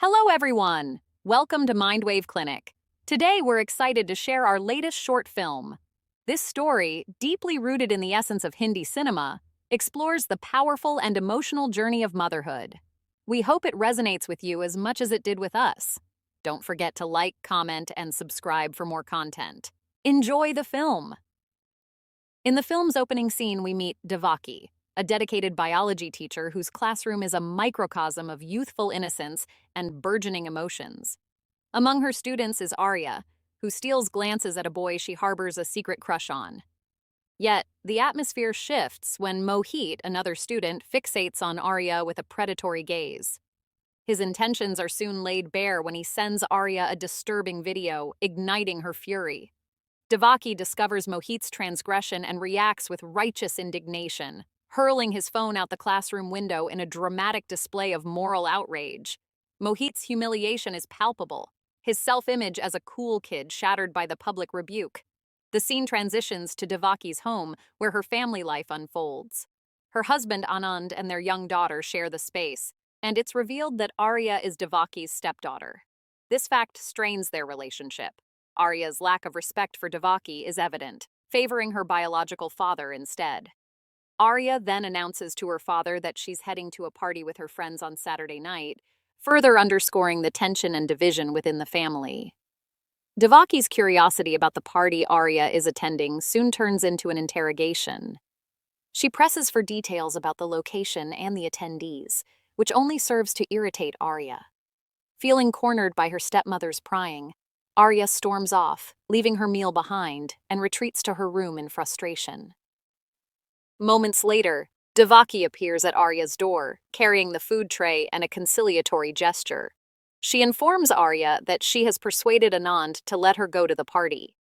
Hello, everyone! Welcome to Mindwave Clinic. Today, we're excited to share our latest short film. This story, deeply rooted in the essence of Hindi cinema, explores the powerful and emotional journey of motherhood. We hope it resonates with you as much as it did with us. Don't forget to like, comment, and subscribe for more content. Enjoy the film! In the film's opening scene, we meet Devaki, a dedicated biology teacher whose classroom is a microcosm of youthful innocence and burgeoning emotions. Among her students is Arya, who steals glances at a boy she harbors a secret crush on. Yet, the atmosphere shifts when Mohit, another student, fixates on Arya with a predatory gaze. His intentions are soon laid bare when he sends Arya a disturbing video, igniting her fury. Devaki discovers Mohit's transgression and reacts with righteous indignation, hurling his phone out the classroom window in a dramatic display of moral outrage. Mohit's humiliation is palpable, his self-image as a cool kid shattered by the public rebuke. The scene transitions to Devaki's home, where her family life unfolds. Her husband Anand and their young daughter share the space, and it's revealed that Arya is Devaki's stepdaughter. This fact strains their relationship. Arya's lack of respect for Devaki is evident, favoring her biological father instead. Arya then announces to her father that she's heading to a party with her friends on Saturday night, further underscoring the tension and division within the family. Devaki's curiosity about the party Arya is attending soon turns into an interrogation. She presses for details about the location and the attendees, which only serves to irritate Arya. Feeling cornered by her stepmother's prying, Arya storms off, leaving her meal behind, and retreats to her room in frustration. Moments later, Devaki appears at Arya's door, carrying the food tray and a conciliatory gesture. She informs Arya that she has persuaded Anand to let her go to the party.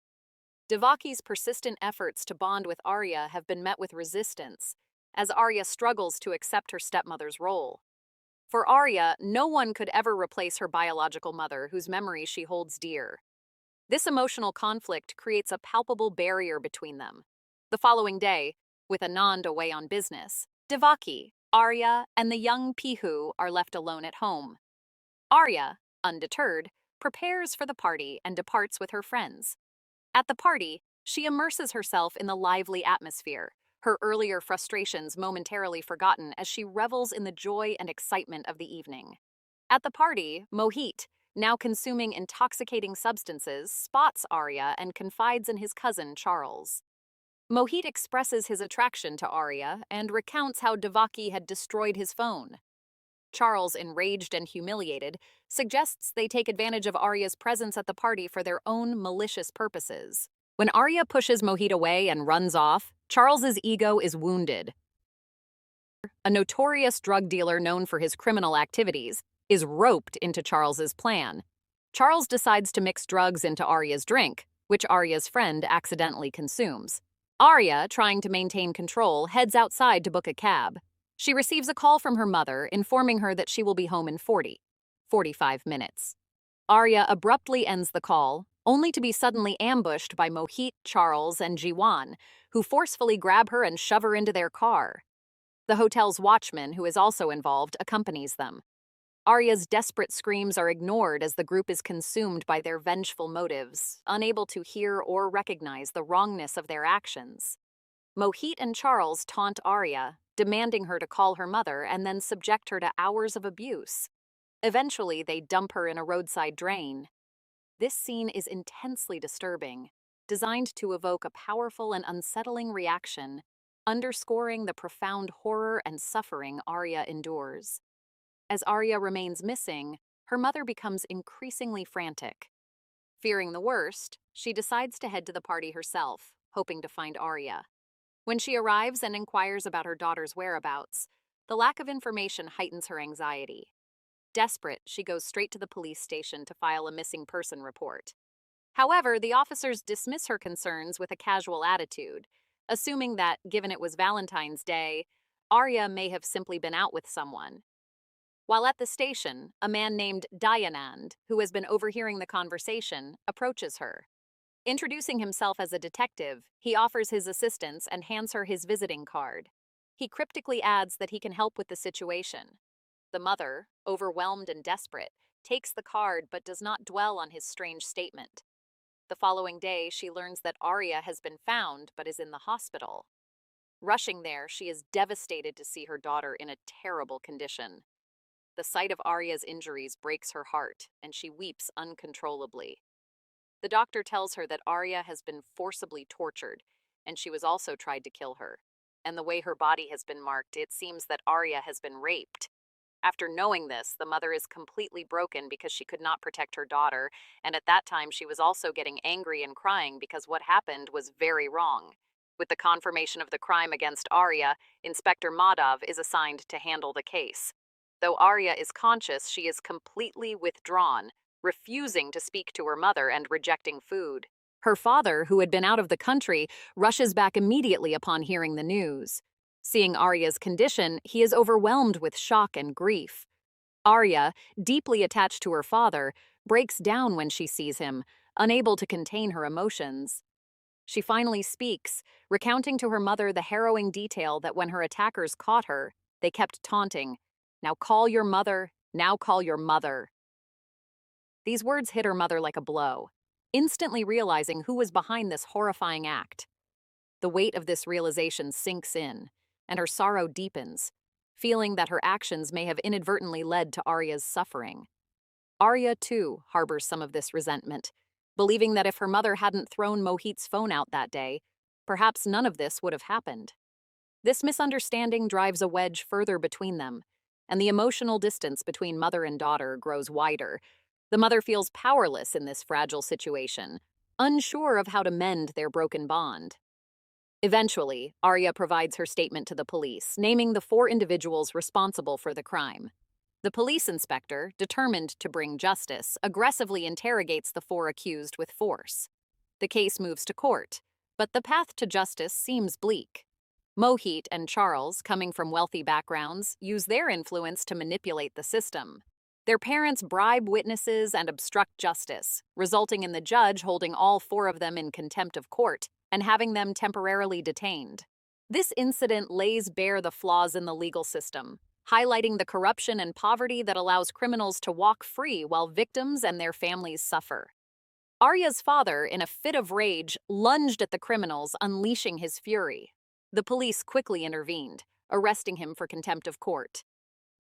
Devaki's persistent efforts to bond with Arya have been met with resistance, as Arya struggles to accept her stepmother's role. For Arya, no one could ever replace her biological mother, whose memory she holds dear. This emotional conflict creates a palpable barrier between them. The following day, with Anand away on business, Devaki, Arya, and the young Pihu are left alone at home. Arya, undeterred, prepares for the party and departs with her friends. At the party, she immerses herself in the lively atmosphere, her earlier frustrations momentarily forgotten as she revels in the joy and excitement of the evening. At the party, Mohit, now consuming intoxicating substances, spots Arya and confides in his cousin Charles. Mohit expresses his attraction to Arya and recounts how Devaki had destroyed his phone. Charles, enraged and humiliated, suggests they take advantage of Arya's presence at the party for their own malicious purposes. When Arya pushes Mohit away and runs off, Charles's ego is wounded. A notorious drug dealer known for his criminal activities is roped into Charles's plan. Charles decides to mix drugs into Arya's drink, which Arya's friend accidentally consumes. Arya, trying to maintain control, heads outside to book a cab. She receives a call from her mother, informing her that she will be home in 45 minutes. Arya abruptly ends the call, only to be suddenly ambushed by Mohit, Charles, and Jiwan, who forcefully grab her and shove her into their car. The hotel's watchman, who is also involved, accompanies them. Arya's desperate screams are ignored as the group is consumed by their vengeful motives, unable to hear or recognize the wrongness of their actions. Mohit and Charles taunt Arya, demanding her to call her mother and then subject her to hours of abuse. Eventually, they dump her in a roadside drain. This scene is intensely disturbing, designed to evoke a powerful and unsettling reaction, underscoring the profound horror and suffering Arya endures. As Arya remains missing, her mother becomes increasingly frantic. Fearing the worst, she decides to head to the party herself, hoping to find Arya. When she arrives and inquires about her daughter's whereabouts, the lack of information heightens her anxiety. Desperate, she goes straight to the police station to file a missing person report. However, the officers dismiss her concerns with a casual attitude, assuming that, given it was Valentine's Day, Arya may have simply been out with someone. While at the station, a man named Dayanand, who has been overhearing the conversation, approaches her. Introducing himself as a detective, he offers his assistance and hands her his visiting card. He cryptically adds that he can help with the situation. The mother, overwhelmed and desperate, takes the card but does not dwell on his strange statement. The following day, she learns that Arya has been found but is in the hospital. Rushing there, she is devastated to see her daughter in a terrible condition. The sight of Arya's injuries breaks her heart, and she weeps uncontrollably. The doctor tells her that Arya has been forcibly tortured, and she was also tried to kill her. And the way her body has been marked, it seems that Arya has been raped. After knowing this, the mother is completely broken because she could not protect her daughter, and at that time she was also getting angry and crying because what happened was very wrong. With the confirmation of the crime against Arya, Inspector Madhav is assigned to handle the case. Though Arya is conscious, she is completely withdrawn, refusing to speak to her mother and rejecting food. Her father, who had been out of the country, rushes back immediately upon hearing the news. Seeing Arya's condition, he is overwhelmed with shock and grief. Arya, deeply attached to her father, breaks down when she sees him, unable to contain her emotions. She finally speaks, recounting to her mother the harrowing detail that when her attackers caught her, they kept taunting, "Now call your mother, now call your mother." These words hit her mother like a blow, instantly realizing who was behind this horrifying act. The weight of this realization sinks in, and her sorrow deepens, feeling that her actions may have inadvertently led to Arya's suffering. Arya, too, harbors some of this resentment, believing that if her mother hadn't thrown Mohit's phone out that day, perhaps none of this would have happened. This misunderstanding drives a wedge further between them, and the emotional distance between mother and daughter grows wider. The mother feels powerless in this fragile situation, unsure of how to mend their broken bond. Eventually, Arya provides her statement to the police, naming the 4 individuals responsible for the crime. The police inspector, determined to bring justice, aggressively interrogates the 4 accused with force. The case moves to court, but the path to justice seems bleak. Mohit and Charles, coming from wealthy backgrounds, use their influence to manipulate the system. Their parents bribe witnesses and obstruct justice, resulting in the judge holding all 4 of them in contempt of court and having them temporarily detained. This incident lays bare the flaws in the legal system, highlighting the corruption and poverty that allows criminals to walk free while victims and their families suffer. Arya's father, in a fit of rage, lunged at the criminals, unleashing his fury. The police quickly intervened, arresting him for contempt of court.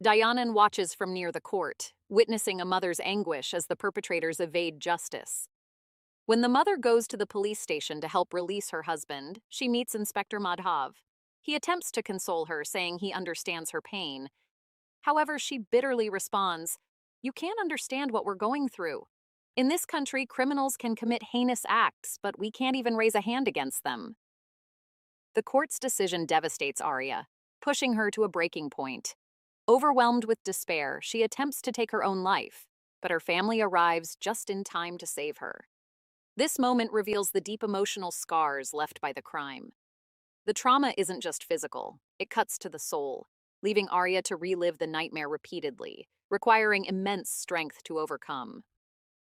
Dayanan watches from near the court, witnessing a mother's anguish as the perpetrators evade justice. When the mother goes to the police station to help release her husband, she meets Inspector Madhav. He attempts to console her, saying he understands her pain. However, she bitterly responds, "You can't understand what we're going through. In this country, criminals can commit heinous acts, but we can't even raise a hand against them." The court's decision devastates Arya, pushing her to a breaking point. Overwhelmed with despair, she attempts to take her own life, but her family arrives just in time to save her. This moment reveals the deep emotional scars left by the crime. The trauma isn't just physical, it cuts to the soul, leaving Arya to relive the nightmare repeatedly, requiring immense strength to overcome.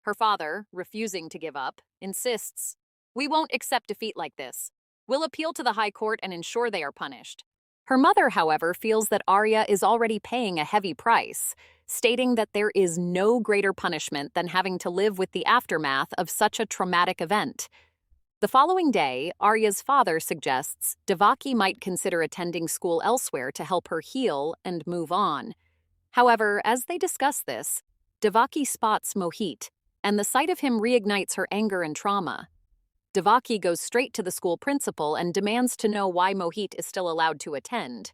Her father, refusing to give up, insists, "We won't accept defeat like this. We'll appeal to the High Court and ensure they are punished." Her mother, however, feels that Arya is already paying a heavy price, stating that there is no greater punishment than having to live with the aftermath of such a traumatic event. The following day, Arya's father suggests Devaki might consider attending school elsewhere to help her heal and move on. However, as they discuss this, Devaki spots Mohit, and the sight of him reignites her anger and trauma. Devaki goes straight to the school principal and demands to know why Mohit is still allowed to attend.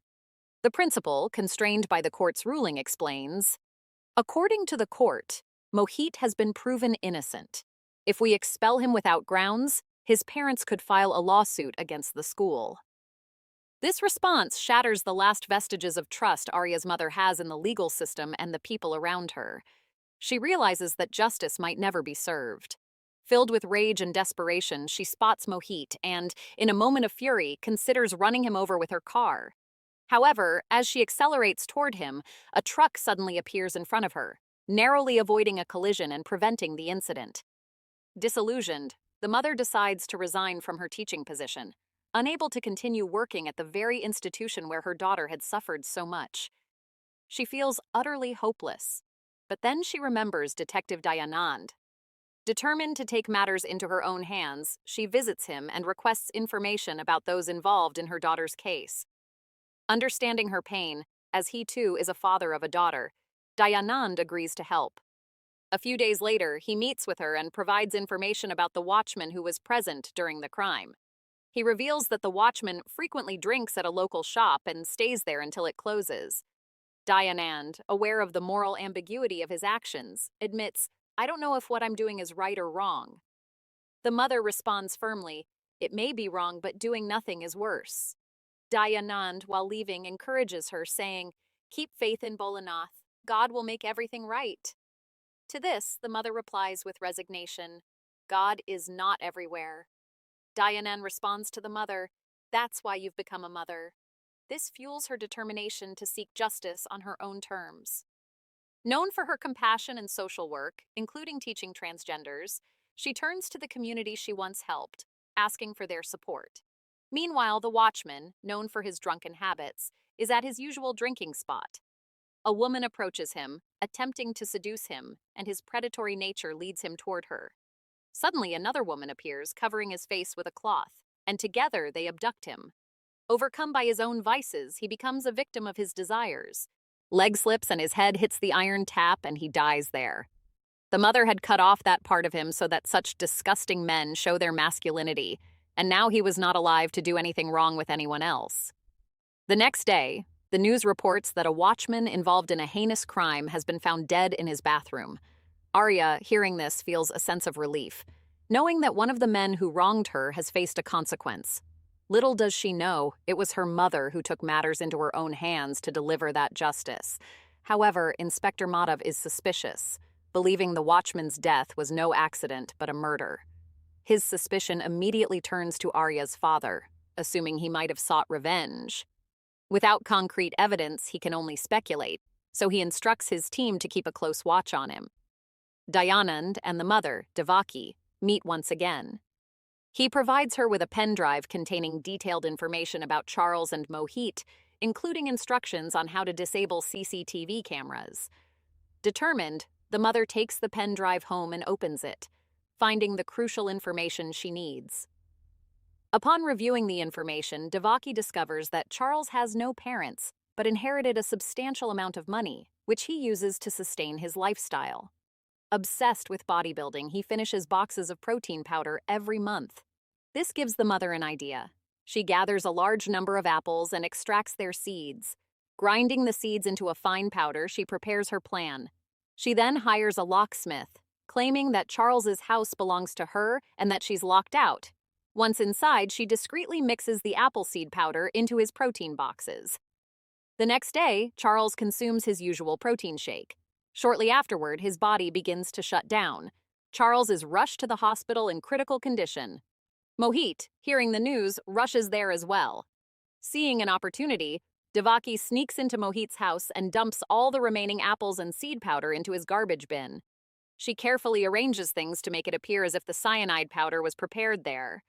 The principal, constrained by the court's ruling, explains, "According to the court, Mohit has been proven innocent. If we expel him without grounds, his parents could file a lawsuit against the school." This response shatters the last vestiges of trust Arya's mother has in the legal system and the people around her. She realizes that justice might never be served. Filled with rage and desperation, she spots Mohit and, in a moment of fury, considers running him over with her car. However, as she accelerates toward him, a truck suddenly appears in front of her, narrowly avoiding a collision and preventing the incident. Disillusioned, the mother decides to resign from her teaching position, unable to continue working at the very institution where her daughter had suffered so much. She feels utterly hopeless. But then she remembers Detective Dayanand. Determined to take matters into her own hands, she visits him and requests information about those involved in her daughter's case. Understanding her pain, as he too is a father of a daughter, Dayanand agrees to help. A few days later, he meets with her and provides information about the watchman who was present during the crime. He reveals that the watchman frequently drinks at a local shop and stays there until it closes. Dayanand, aware of the moral ambiguity of his actions, admits, "I don't know if what I'm doing is right or wrong." The mother responds firmly, "It may be wrong, but doing nothing is worse." Dayanand, while leaving, encourages her, saying, "Keep faith in Bolanath. God will make everything right." To this, the mother replies with resignation, "God is not everywhere." Dayanand responds to the mother, "That's why you've become a mother." This fuels her determination to seek justice on her own terms. Known for her compassion and social work, including teaching transgenders, she turns to the community she once helped, asking for their support. Meanwhile, the watchman, known for his drunken habits, is at his usual drinking spot. A woman approaches him, attempting to seduce him, and his predatory nature leads him toward her. Suddenly, another woman appears, covering his face with a cloth, and together they abduct him. Overcome by his own vices, he becomes a victim of his desires. Leg slips and his head hits the iron tap, and he dies there. The mother had cut off that part of him so that such disgusting men show their masculinity, and now he was not alive to do anything wrong with anyone else. The next day, the news reports that a watchman involved in a heinous crime has been found dead in his bathroom. Arya, hearing this, feels a sense of relief, knowing that one of the men who wronged her has faced a consequence. Little does she know, it was her mother who took matters into her own hands to deliver that justice. However, Inspector Madhav is suspicious, believing the watchman's death was no accident but a murder. His suspicion immediately turns to Arya's father, assuming he might have sought revenge. Without concrete evidence, he can only speculate, so he instructs his team to keep a close watch on him. Dayanand and the mother, Devaki, meet once again. He provides her with a pen drive containing detailed information about Charles and Mohit, including instructions on how to disable CCTV cameras. Determined, the mother takes the pen drive home and opens it, finding the crucial information she needs. Upon reviewing the information, Devaki discovers that Charles has no parents, but inherited a substantial amount of money, which he uses to sustain his lifestyle. Obsessed with bodybuilding, he finishes boxes of protein powder every month. This gives the mother an idea. She gathers a large number of apples and extracts their seeds. Grinding the seeds into a fine powder, she prepares her plan. She then hires a locksmith, claiming that Charles's house belongs to her and that she's locked out. Once inside, she discreetly mixes the apple seed powder into his protein boxes. The next day, Charles consumes his usual protein shake. Shortly afterward, his body begins to shut down. Charles is rushed to the hospital in critical condition. Mohit, hearing the news, rushes there as well. Seeing an opportunity, Devaki sneaks into Mohit's house and dumps all the remaining apples and seed powder into his garbage bin. She carefully arranges things to make it appear as if the cyanide powder was prepared there.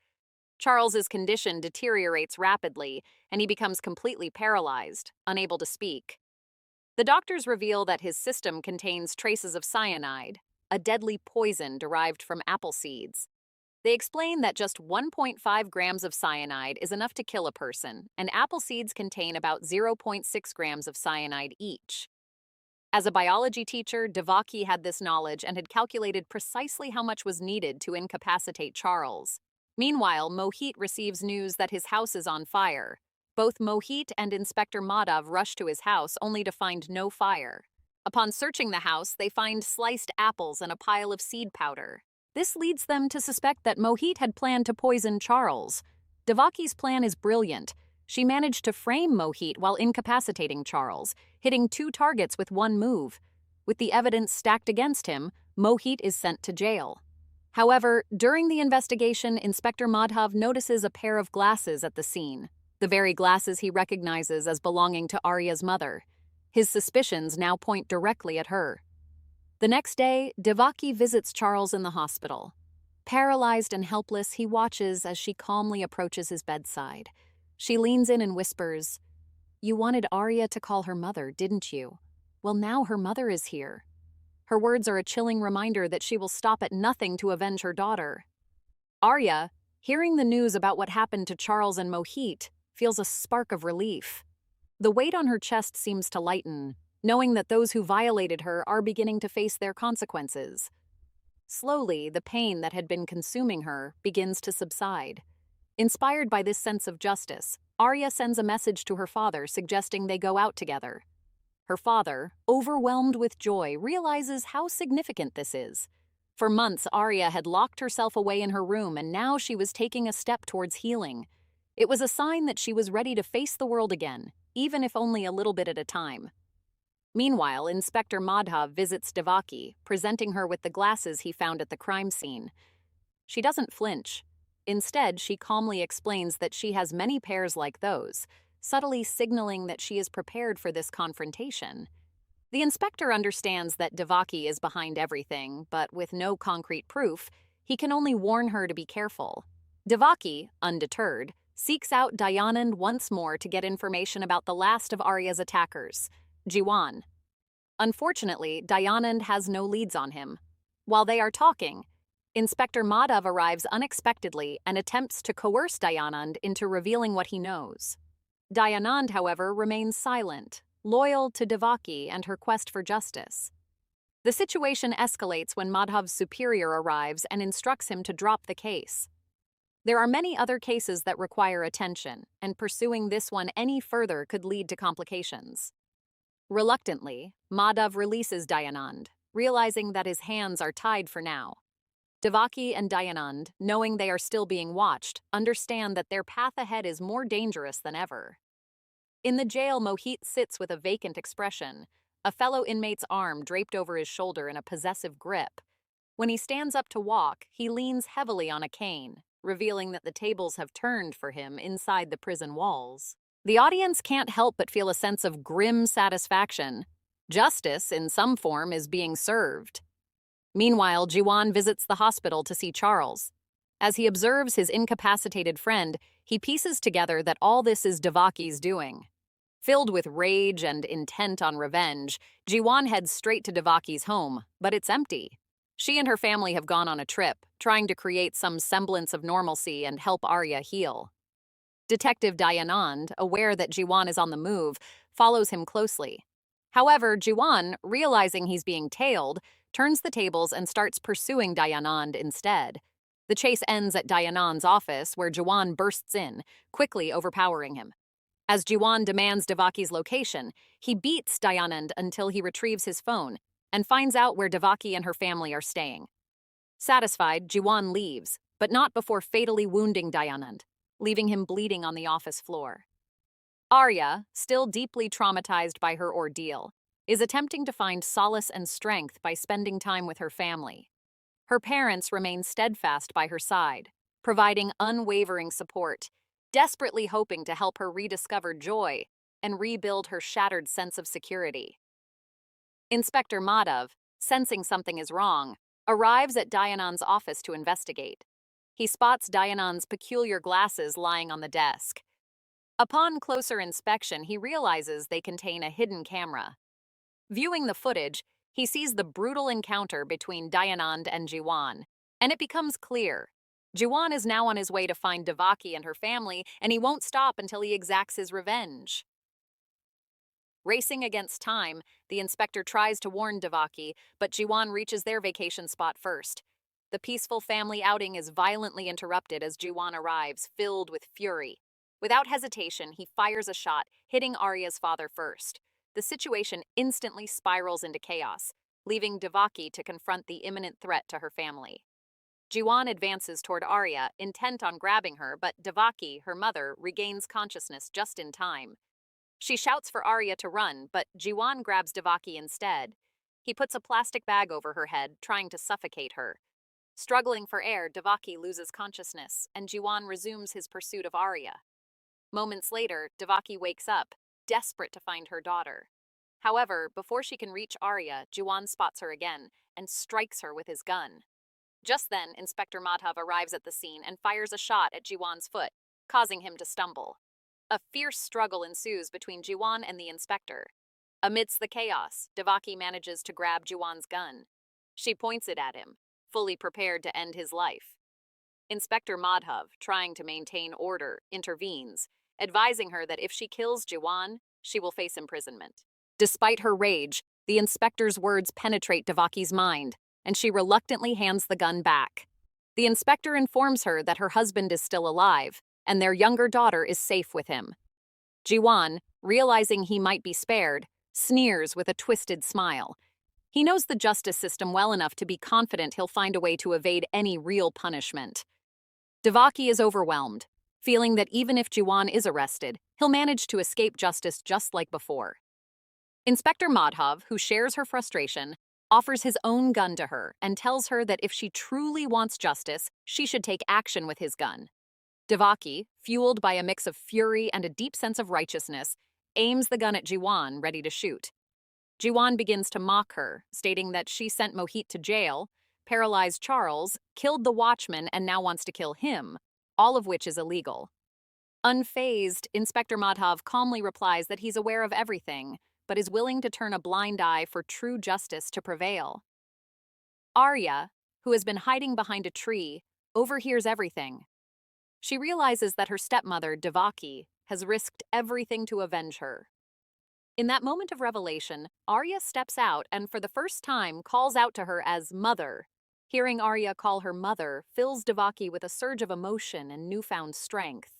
Charles's condition deteriorates rapidly, and he becomes completely paralyzed, unable to speak. The doctors reveal that his system contains traces of cyanide, a deadly poison derived from apple seeds. They explain that just 1.5 grams of cyanide is enough to kill a person, and apple seeds contain about 0.6 grams of cyanide each. As a biology teacher, Devaki had this knowledge and had calculated precisely how much was needed to incapacitate Charles. Meanwhile, Mohit receives news that his house is on fire. Both Mohit and Inspector Madhav rush to his house only to find no fire. Upon searching the house, they find sliced apples and a pile of seed powder. This leads them to suspect that Mohit had planned to poison Charles. Devaki's plan is brilliant. She managed to frame Mohit while incapacitating Charles, hitting 2 targets with one move. With the evidence stacked against him, Mohit is sent to jail. However, during the investigation, Inspector Madhav notices a pair of glasses at the scene, the very glasses he recognizes as belonging to Arya's mother. His suspicions now point directly at her. The next day, Devaki visits Charles in the hospital. Paralyzed and helpless, he watches as she calmly approaches his bedside. She leans in and whispers, "You wanted Arya to call her mother, didn't you? Well, now her mother is here." Her words are a chilling reminder that she will stop at nothing to avenge her daughter. Arya, hearing the news about what happened to Charles and Mohit, feels a spark of relief. The weight on her chest seems to lighten, knowing that those who violated her are beginning to face their consequences. Slowly, the pain that had been consuming her begins to subside. Inspired by this sense of justice, Arya sends a message to her father suggesting they go out together. Her father, overwhelmed with joy, realizes how significant this is. For months, Arya had locked herself away in her room, and now she was taking a step towards healing. It was a sign that she was ready to face the world again, even if only a little bit at a time. Meanwhile, Inspector Madhav visits Devaki, presenting her with the glasses he found at the crime scene. She doesn't flinch. Instead, she calmly explains that she has many pairs like those, subtly signaling that she is prepared for this confrontation. The inspector understands that Devaki is behind everything, but with no concrete proof, he can only warn her to be careful. Devaki, undeterred, seeks out Dayanand once more to get information about the last of Arya's attackers, Jiwan. Unfortunately, Dayanand has no leads on him. While they are talking, Inspector Madhav arrives unexpectedly and attempts to coerce Dayanand into revealing what he knows. Dayanand, however, remains silent, loyal to Devaki and her quest for justice. The situation escalates when Madhav's superior arrives and instructs him to drop the case. There are many other cases that require attention, and pursuing this one any further could lead to complications. Reluctantly, Madhav releases Dayanand, realizing that his hands are tied for now. Devaki and Dayanand, knowing they are still being watched, understand that their path ahead is more dangerous than ever. In the jail, Mohit sits with a vacant expression, a fellow inmate's arm draped over his shoulder in a possessive grip. When he stands up to walk, he leans heavily on a cane, revealing that the tables have turned for him inside the prison walls. The audience can't help but feel a sense of grim satisfaction. Justice, in some form, is being served. Meanwhile, Jiwan visits the hospital to see Charles. As he observes his incapacitated friend, he pieces together that all this is Devaki's doing. Filled with rage and intent on revenge, Jiwan heads straight to Devaki's home, but it's empty. She and her family have gone on a trip, trying to create some semblance of normalcy and help Arya heal. Detective Dayanand, aware that Jiwan is on the move, follows him closely. However, Jiwan, realizing he's being tailed, turns the tables and starts pursuing Dayanand instead. The chase ends at Dayanand's office, where Jiwan bursts in, quickly overpowering him. As Jiwan demands Devaki's location, he beats Dayanand until he retrieves his phone and finds out where Devaki and her family are staying. Satisfied, Jiwan leaves, but not before fatally wounding Dayanand, leaving him bleeding on the office floor. Arya, still deeply traumatized by her ordeal, is attempting to find solace and strength by spending time with her family. Her parents remain steadfast by her side, providing unwavering support, desperately hoping to help her rediscover joy and rebuild her shattered sense of security. Inspector Madhav, sensing something is wrong, arrives at Dayanand's office to investigate. He spots Dayanand's peculiar glasses lying on the desk. Upon closer inspection, he realizes they contain a hidden camera. Viewing the footage, he sees the brutal encounter between Dayanand and Jiwan, and it becomes clear. Jiwan is now on his way to find Devaki and her family, and he won't stop until he exacts his revenge. Racing against time, the inspector tries to warn Devaki, but Jiwan reaches their vacation spot first. The peaceful family outing is violently interrupted as Jiwan arrives, filled with fury. Without hesitation, he fires a shot, hitting Arya's father first. The situation instantly spirals into chaos, leaving Devaki to confront the imminent threat to her family. Jiwan advances toward Arya, intent on grabbing her, but Devaki, her mother, regains consciousness just in time. She shouts for Arya to run, but Jiwan grabs Devaki instead. He puts a plastic bag over her head, trying to suffocate her. Struggling for air, Devaki loses consciousness, and Jiwan resumes his pursuit of Arya. Moments later, Devaki wakes up, desperate to find her daughter. However, before she can reach Arya, Jiwan spots her again and strikes her with his gun. Just then, Inspector Madhav arrives at the scene and fires a shot at Jiwan's foot, causing him to stumble. A fierce struggle ensues between Jiwan and the inspector. Amidst the chaos, Devaki manages to grab Jiwan's gun. She points it at him, fully prepared to end his life. Inspector Madhav, trying to maintain order, intervenes, advising her that if she kills Jiwan, she will face imprisonment. Despite her rage, the inspector's words penetrate Devaki's mind, and she reluctantly hands the gun back. The inspector informs her that her husband is still alive, and their younger daughter is safe with him. Jiwan, realizing he might be spared, sneers with a twisted smile. He knows the justice system well enough to be confident he'll find a way to evade any real punishment. Devaki is overwhelmed, feeling that even if Jiwan is arrested, he'll manage to escape justice just like before. Inspector Madhav, who shares her frustration, offers his own gun to her and tells her that if she truly wants justice, she should take action with his gun. Devaki, fueled by a mix of fury and a deep sense of righteousness, aims the gun at Jiwan, ready to shoot. Jiwan begins to mock her, stating that she sent Mohit to jail, paralyzed Charles, killed the watchman, and now wants to kill him, all of which is illegal. Unfazed, Inspector Madhav calmly replies that he's aware of everything, but is willing to turn a blind eye for true justice to prevail. Arya, who has been hiding behind a tree, overhears everything. She realizes that her stepmother, Devaki, has risked everything to avenge her. In that moment of revelation, Arya steps out and for the first time calls out to her as Mother. Hearing Arya call her mother fills Devaki with a surge of emotion and newfound strength.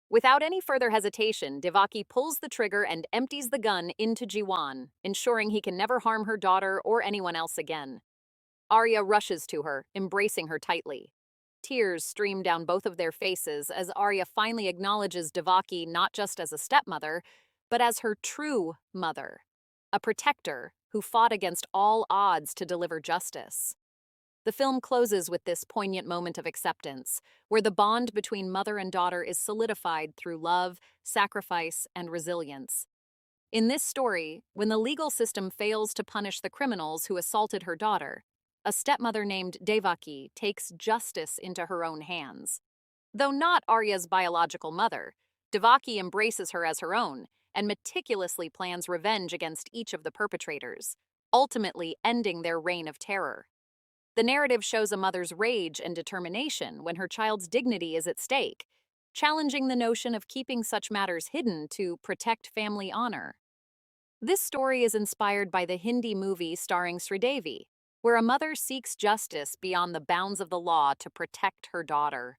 Without any further hesitation, Devaki pulls the trigger and empties the gun into Jiwan, ensuring he can never harm her daughter or anyone else again. Arya rushes to her, embracing her tightly. Tears stream down both of their faces as Arya finally acknowledges Devaki not just as a stepmother, but as her true mother, a protector who fought against all odds to deliver justice. The film closes with this poignant moment of acceptance, where the bond between mother and daughter is solidified through love, sacrifice, and resilience. In this story, when the legal system fails to punish the criminals who assaulted her daughter, a stepmother named Devaki takes justice into her own hands. Though not Arya's biological mother, Devaki embraces her as her own and meticulously plans revenge against each of the perpetrators, ultimately ending their reign of terror. The narrative shows a mother's rage and determination when her child's dignity is at stake, challenging the notion of keeping such matters hidden to protect family honor. This story is inspired by the Hindi movie starring Sridevi, where a mother seeks justice beyond the bounds of the law to protect her daughter.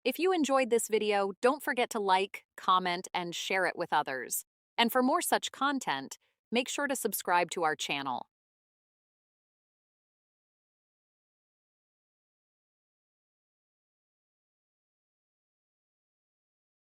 If you enjoyed this video, don't forget to like, comment, and share it with others. And for more such content, make sure to subscribe to our channel.